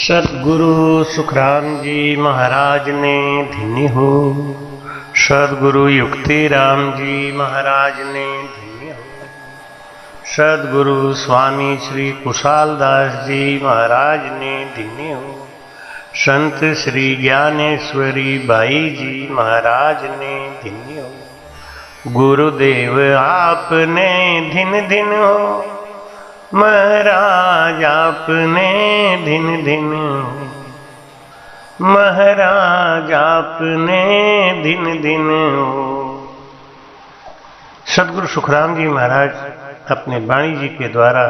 सद्गुरु सुखराम जी महाराज ने धन्य हो। सद्गुरु युक्तिराम जी महाराज ने धन्य हो। सद्गुरु स्वामी श्री कुशालदास जी महाराज ने धन्य हो। संत श्री ज्ञानेश्वरी बाई जी महाराज ने धन्य हो। गुरुदेव आपने धिन धिन हो, महाराज आपने धिन धिन हो। महाराज आपने धिन धिन हो। सद्गुरु सुखराम जी महाराज अपने वाणी जी के द्वारा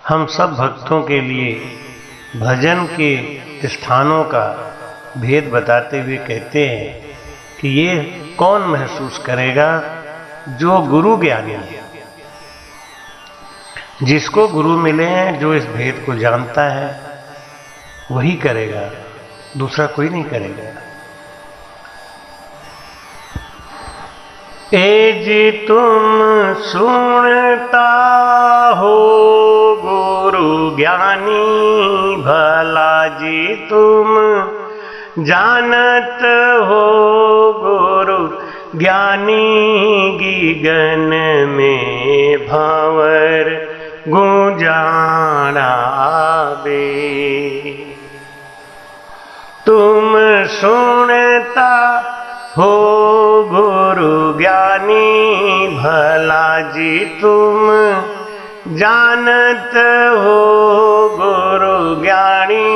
हम सब भक्तों के लिए भजन के स्थानों का भेद बताते हुए कहते हैं कि ये कौन महसूस करेगा? जो गुरु ज्ञानी है, जिसको गुरु मिले हैं, जो इस भेद को जानता है वही करेगा, दूसरा कोई नहीं करेगा। एज तुम सुनता हो गुरु ज्ञानी, भला जी तुम जानत हो गुरु ज्ञानी। गगन में भंवर गुंजाना बे, तुम सुनता हो गुरु ज्ञानी, भला जी तुम जानत हो गुरु ज्ञानी।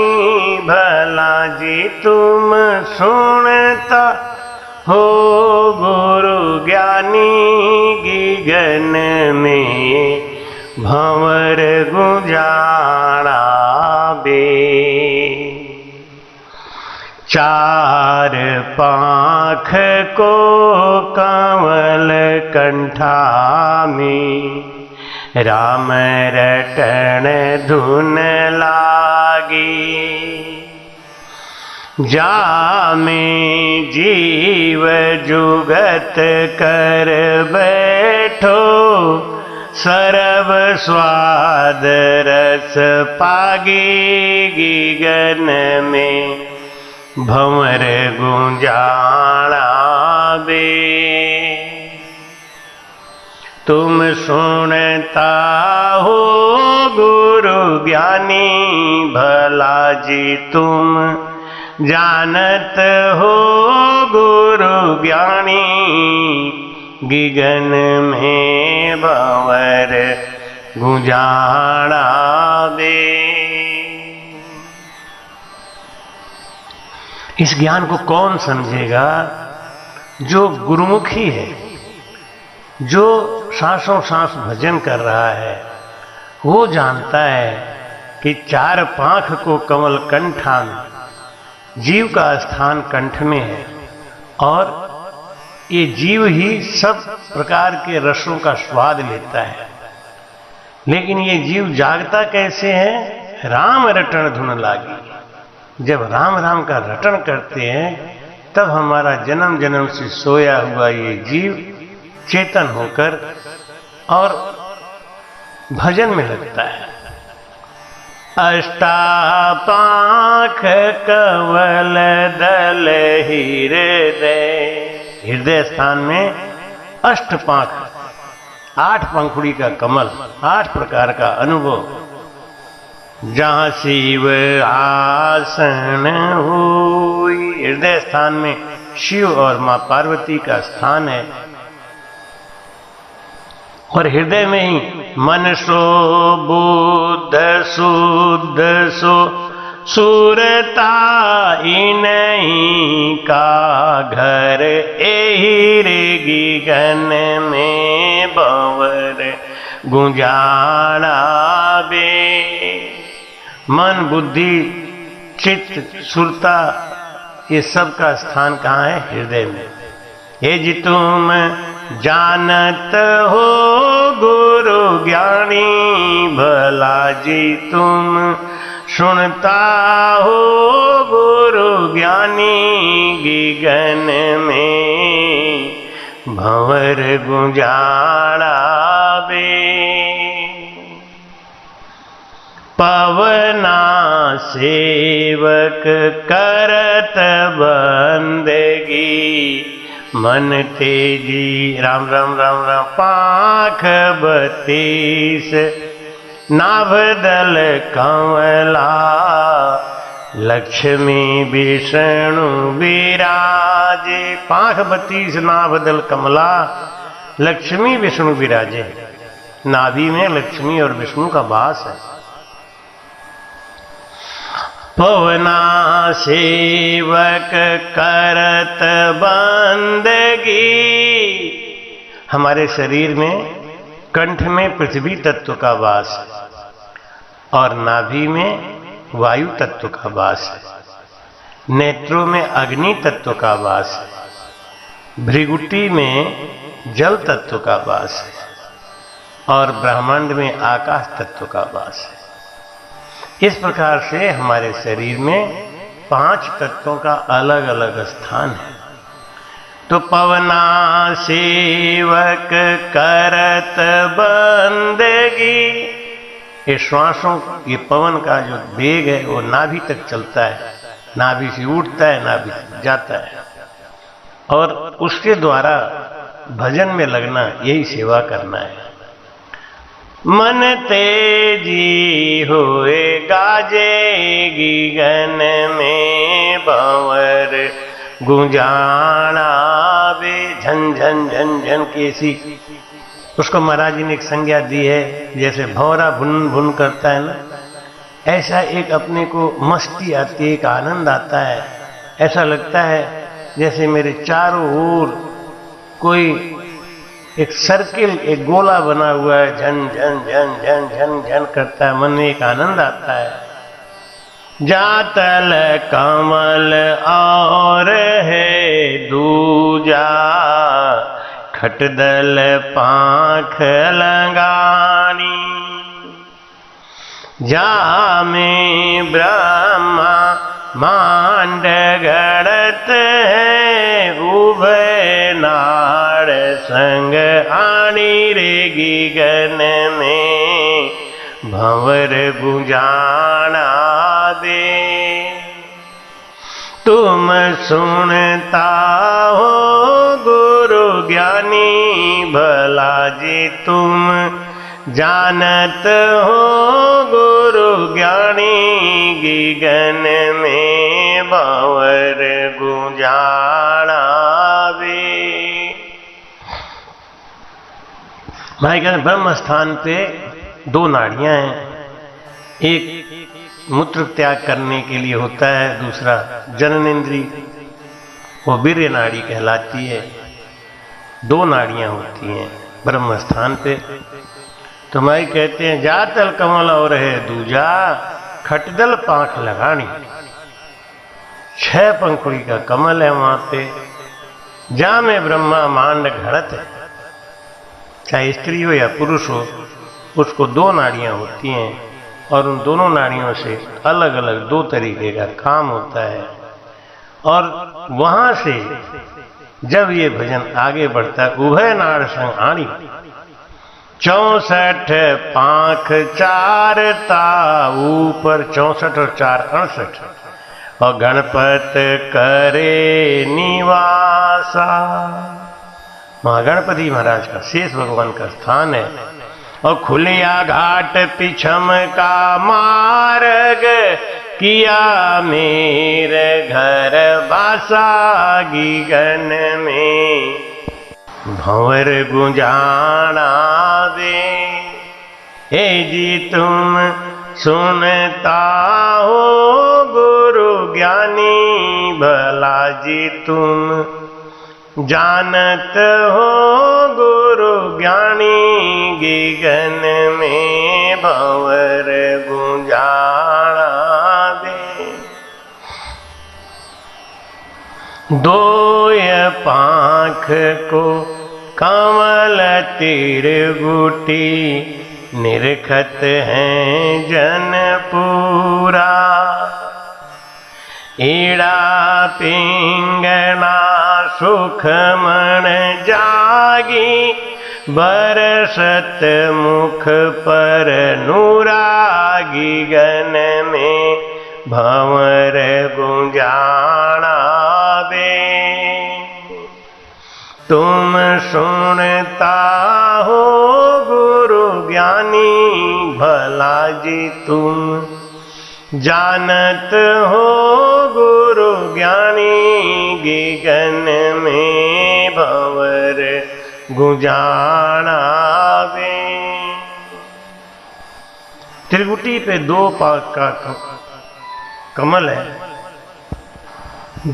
भला जी तुम सुनता हो गुरु ज्ञानी। गगन में भंवर गुंजाना बे, चार पाँख को कंवल कंठा में, राम रटन धुन लागी। जा में जीव जुगत कर बैठो, सरब स्वाद रस पागी। गगन में भंवर गुंजाना बे, तुम सुनता हो गुरु ज्ञानी। भला जी तुम जानत हो गुरु ज्ञानी। गगन में भंवर गुंजाना बे। इस ज्ञान को कौन समझेगा? जो गुरुमुखी है, जो सांसों सांस भजन कर रहा है, वो जानता है कि चार पाँख को कमल कंठा में, जीव का स्थान कंठ में है और ये जीव ही सब प्रकार के रसों का स्वाद लेता है। लेकिन ये जीव जागता कैसे है? राम रटन धुन लागी। जब राम राम का रटन करते हैं तब हमारा जन्म जन्म से सोया हुआ ये जीव चेतन होकर और भजन में लगता है। अष्टापांख कंवल दल हृदय, हृदय स्थान में अष्टपांख, 8 पंखुड़ी का कमल, 8 प्रकार का अनुभव। जहाँ शिव आसन हुई, हृदय स्थान में शिव और माँ पार्वती का स्थान है। और हृदय में ही मन सो बुद्ध शुद्ध सो सुरता इन्हीं का घर। एहि रे गगन में भंवर गुंजाना बे। मन बुद्धि चित्त सुरता ये सब का स्थान कहाँ है? हृदय में। ये जी तुम जानत हो गुरु ज्ञानी। भला जी तुम सुनता हो गुरु ज्ञानी। गगन में भंवर गुंजाना बे। पवना सेवक करत बंदगी, मन तेजी राम राम राम राम पाख 32, नाभदल कमला, लक्ष्मी विष्णु विराजे। पाख 32 नाभदल कमला, लक्ष्मी विष्णु विराजे। नाभि में लक्ष्मी और विष्णु का वास है। पवना सेवक करत बंदगी, हमारे शरीर में कंठ में पृथ्वी तत्व का वास है और नाभि में वायु तत्व का वास है। नेत्रों में अग्नि तत्व का वास है, भृगुटी में जल तत्व का वास है और ब्रह्मांड में आकाश तत्व का वास है। इस प्रकार से हमारे शरीर में 5 तत्वों का अलग अलग स्थान है। तो पवना सेवक करत बंदगी, ये श्वासों, ये पवन का जो वेग है वो नाभि तक चलता है, नाभि से उठता है, नाभि से जाता है और उसके द्वारा भजन में लगना, यही सेवा करना है। मन तेजी होए गाजेगी गन में, भंवर गुंजाना बे झन झन झन झन कैसी। उसको महाराज जी ने एक संज्ञा दी है, जैसे भंवरा भुन भुन करता है ना, ऐसा एक अपने को मस्ती आती है, एक आनंद आता है। ऐसा लगता है जैसे मेरे चारों ओर कोई एक सर्किल, एक गोला बना हुआ है, झन झन झन झन झन झन करता है, मन में एक आनंद आता है। जातल कमल और है दूजा, खटदल पांख लगानी, जा में ब्रह्मा मांड गड़त है, उभय नाड़ संग आनी रेगी गन में, भंवर गुंजाना दे। तुम सुनता हो गुरु ज्ञानी, भला जी तुम जानत हो गुरु ज्ञानी, गगन में भंवर गुंजाना वे। भाई कहते ब्रह्म स्थान पे 2 नाड़ियां हैं, एक मूत्र त्याग करने के लिए होता है, दूसरा जननेन्द्रिय, वो वीर्य नाड़ी कहलाती है। 2 नाड़ियां होती हैं ब्रह्म स्थान पे। तो माई कहते हैं जातल कमल और है दूजा, खटदल पांख लगानी। 6 पंखुड़ी का कमल है वहां पे, जा में ब्रह्मा मांड घड़त है। चाहे स्त्री हो या पुरुष हो, उसको 2 नाड़ियां होती हैं और उन दोनों नाड़ियों से अलग अलग 2 तरीके का काम होता है। और वहां से जब ये भजन आगे बढ़ता है, उभय नाड़ संग आणी, 64 पांख 4 ता ऊपर, 64 और 4 68, और गणपत करे निवासा। महागणपति महाराज का, शेष भगवान का स्थान है। और खुलिया घाट पिछम का मार्ग, किया मेरे घर बासा गगन में, भंवर गुंजाना दे। हे जी तुम सुनता हो गुरु ज्ञानी, भला जी तुम जानत हो गुरु ज्ञानी, गगन में भंवर गुंजाना दे। 2 पांख को कमल तिरगुटी, निरखत हैं जन पूरा। ईड़ा पिंगना सुख मन जागी, बरसत मुख पर नूरागी गन में भंवर गुंजाना बे। तुम सुनता हो गुरु ज्ञानी भला जी तुम जानत हो गुरु ज्ञानी गगन में भंवर गुंजाना बे। त्रिगुटी पे 2 पाख का कमल है,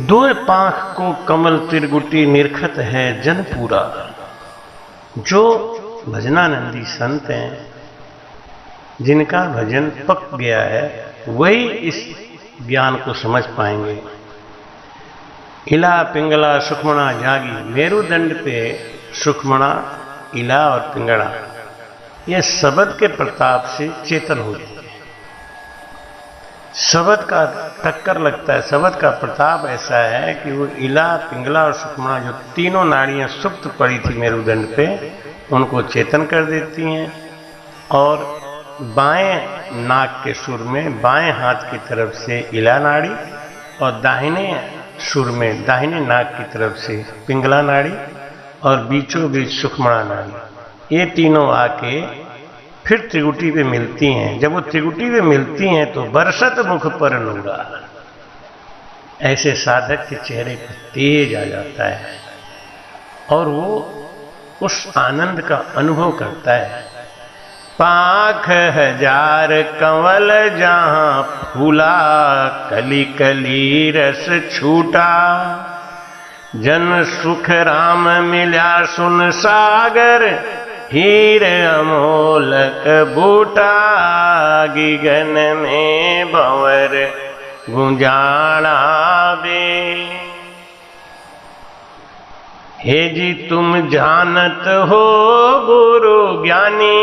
2 पाख को कमल त्रिगुटी निरखत है जन पूरा। जो भजनानंदी संत हैं, जिनका भजन पक गया है, वही इस ज्ञान को समझ पाएंगे। इला पिंगला सुखमणा जागी, मेरुदंड पे सुखमणा, इला और पिंगला ये शब्द के प्रताप से चेतन होती है। शब्द का टक्कर लगता है, शब्द का प्रताप ऐसा है कि वो इला पिंगला और सुखमणा जो तीनों नाड़ियां सुप्त पड़ी थी मेरुदंड पे, उनको चेतन कर देती हैं। और बाएं नाक के सुर में बाएं हाथ की तरफ से इला नाड़ी और दाहिने सुर में दाहिने नाक की तरफ से पिंगला नाड़ी और बीचों बीच सुखमणा नाड़ी, ये तीनों आके फिर त्रिगुटी पे मिलती हैं। जब वो त्रिगुटी पे मिलती हैं तो बरसत मुख पर नूरा, ऐसे साधक के चेहरे पर तेज आ जाता है और वो उस आनंद का अनुभव करता है। पाख हजार कंवल जहां फूला, कली कली रस छूटा, जन सुख राम मिला सुन सागर, हीर अमोलक बूटा, गगन में भंवर गुंजाना बे। हे जी तुम जानत हो गुरु ज्ञानी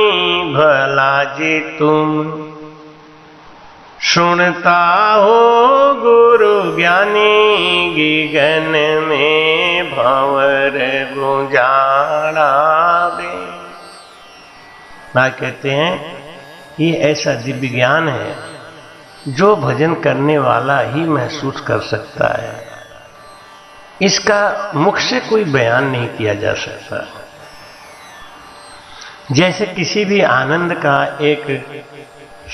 भला जी तुम सुनता हो गुरु ज्ञानी, गगन में भंवर गुंजाना बे। मां कहते हैं ये ऐसा दिव्य ज्ञान है जो भजन करने वाला ही महसूस कर सकता है। इसका मुख से कोई बयान नहीं किया जा सकता। जैसे किसी भी आनंद का एक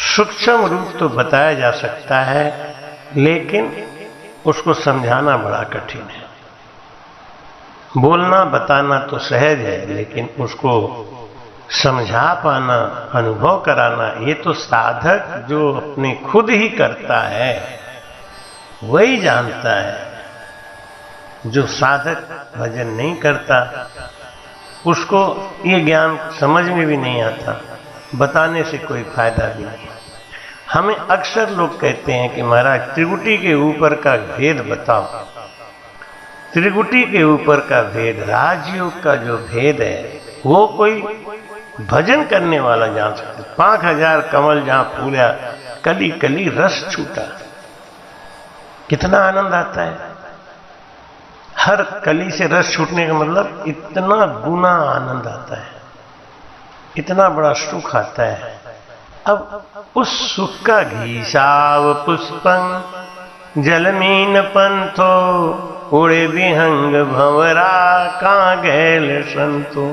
सूक्ष्म रूप तो बताया जा सकता है, लेकिन उसको समझाना बड़ा कठिन है। बोलना बताना तो सहज है, लेकिन उसको समझा पाना, अनुभव कराना, ये तो साधक जो अपने खुद ही करता है वही जानता है। जो साधक भजन नहीं करता उसको ये ज्ञान समझ में भी नहीं आता, बताने से कोई फायदा भी नहीं। हमें अक्सर लोग कहते हैं कि महाराज त्रिगुटी के ऊपर का भेद बताओ। त्रिगुटी के ऊपर का भेद, राजयोग का जो भेद है, वो कोई भजन करने वाला जान सकता। 5000 कमल जहां फूला, कली कली रस छूटा, कितना आनंद आता है। हर कली से रस छूटने का मतलब इतना गुना आनंद आता है, इतना बड़ा सुख आता है। अब उस सुख का घीसाव पुष्पं जलमीन पंथो, उड़े विहंग भंवरा का गैल संतो,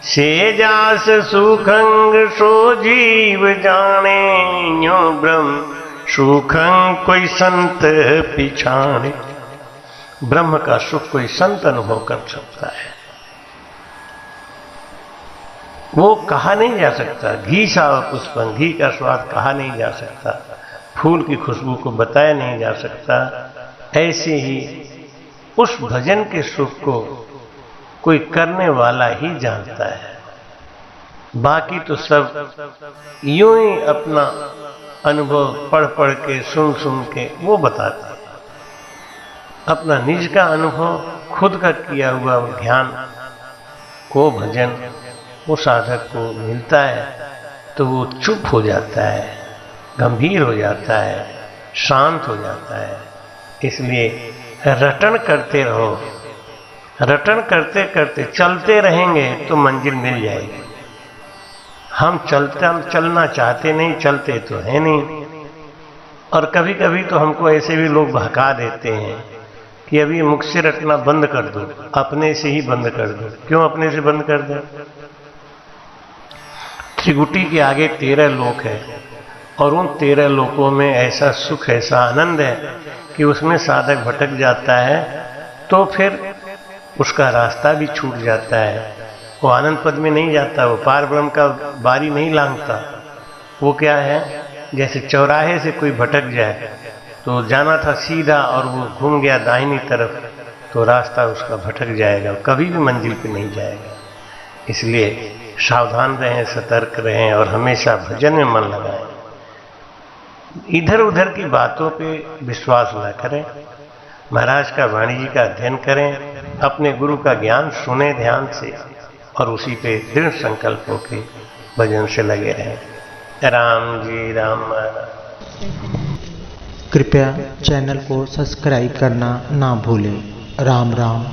से जास सुखंग सो जीव जाने, यो ब्रह्म सुखंग कोई संत पिछाने। ब्रह्म का सुख कोई संत अनुभव कर सकता है, वो कहा नहीं जा सकता। घी साव पुष्पं, घी का स्वाद कहा नहीं जा सकता, फूल की खुशबू को बताया नहीं जा सकता। ऐसे ही उस भजन के सुख को कोई करने वाला ही जानता है। बाकी तो सब यूं ही अपना अनुभव पढ़ पढ़ के सुन सुन के वो बताता है। अपना निज का अनुभव, खुद का किया हुआ ध्यान को भजन वो साधक को मिलता है तो वो चुप हो जाता है, गंभीर हो जाता है, शांत हो जाता है। इसलिए रटन करते रहो, रटन करते करते चलते रहेंगे तो मंजिल मिल जाएगी। हम चलना चाहते नहीं, चलते तो है नहीं। और कभी कभी तो हमको ऐसे भी लोग भगा देते हैं कि अभी मुख से रटना बंद कर दो, अपने से ही बंद कर दो। क्यों अपने से बंद कर दो? त्रिकुटी के आगे 13 लोक है और उन 13 लोकों में ऐसा सुख, ऐसा आनंद है कि उसमें साधक भटक जाता है तो फिर उसका रास्ता भी छूट जाता है। वो आनंद पद में नहीं जाता, वो पार ब्रह्म का बारी नहीं लांघता। वो क्या है, जैसे चौराहे से कोई भटक जाए तो जाना था सीधा और वो घूम गया दाहिनी तरफ, तो रास्ता उसका भटक जाएगा, कभी भी मंजिल पे नहीं जाएगा। इसलिए सावधान रहें, सतर्क रहें और हमेशा भजन में मन लगाएं। इधर उधर की बातों पे विश्वास न करें। महाराज का, वाणी जी का अध्ययन करें, अपने गुरु का ज्ञान सुने ध्यान से और उसी पे दृढ़ संकल्प होकर भजन से लगे रहें। राम जी राम। कृपया चैनल को सब्सक्राइब करना ना भूलें। राम राम।